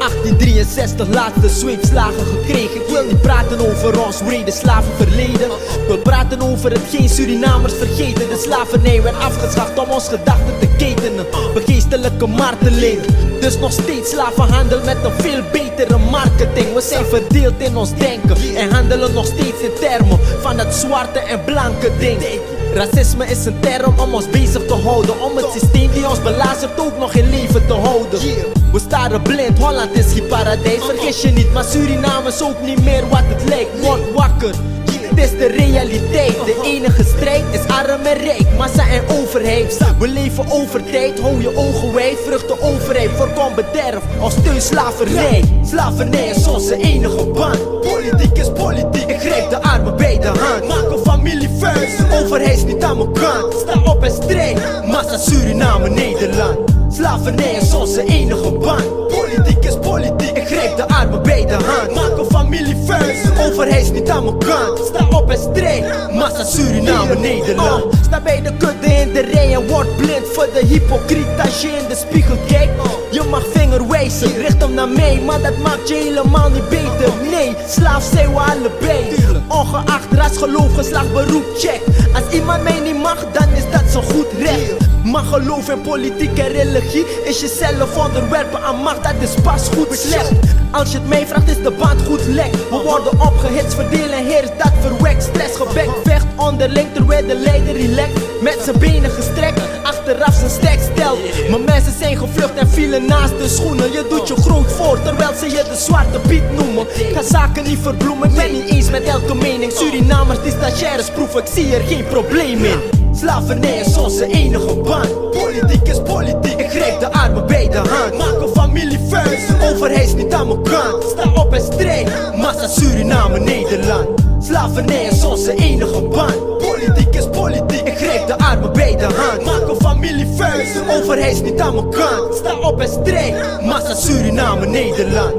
1863 laatste zweepslagen gekregen. Ik wil niet praten over ons wrede slavenverleden. Ik wil praten over hetgeen Surinamers vergeten. De slavernij werd afgeschaft om ons gedachten te ketenen. Begeestelijke marteling. Dus nog steeds slavenhandel met een veel betere marketing. We zijn verdeeld in ons denken en handelen nog steeds in termen van het zwarte en blanke ding. Racisme is een term om ons bezig te houden, om het systeem die ons belazert ook nog in leven te houden. We staren blind, Holland is geen paradijs. Vergis je niet, maar Suriname is ook niet meer wat het lijkt. Word wakker, dit is de realiteit. De enige strijd is arm en rijk, massa en overheid. We leven over tijd, hou je ogen wijd. Vrucht de overheid, voorkom bederf of steun slavernij. Slavernij is onze enige band. Politiek is politiek, ik grijp de armen bij de hand. Maak een familie first, de overheid is niet aan mijn kant. Sta op en strijd, massa Suriname, Nederland. Slavernij is onze enige band. Politiek is politiek, ik grijp de armen bij de hand. Maak een familie first, de overheid is niet aan mijn kant. Sta op en strijd, massa Suriname, Nederland. Sta bij de kudde in de rij en word blind voor de hypocriet als je in de spiegel kijkt. Je mag vinger wijzen, richt hem naar mij, maar dat maakt je helemaal niet beter. Nee, slaaf zijn we allebei. Ongeacht ras, geloof, geslacht, beroep, check. Als iemand mij niet mag, dan is dat zo goed recht. Maar geloof in politiek en religie is jezelf onderwerpen aan macht, dat is pas goed slecht. Als je het mij vraagt is de band goed lek. We worden opgehitst, verdelen heers, dat verwekt. Stress, gebek, vecht onderling terwijl de leider relaxed met zijn benen gestrekt, achteraf zijn stek stelt. Maar mensen zijn gevlucht en vielen naast de schoenen. Je doet je groot voor terwijl ze je de zwarte Piet noemen. Ik ga zaken niet verbloemen, ik ben niet eens met elke mening. Surinamers die stagiaires proeven, ik zie er geen probleem in. Slavernij is onze enige band. Politiek is politiek, ik grijp de armen bij de hand. Maak een familie first, de overheid is niet aan mijn kant. Sta op en strijd, massa Suriname, Nederland. Slavernij is onze enige band. Politiek is politiek, ik grijp de armen bij de hand. Maak een familie first, de overheid is niet aan mijn kant. Sta op en strijd, massa Suriname, Nederland.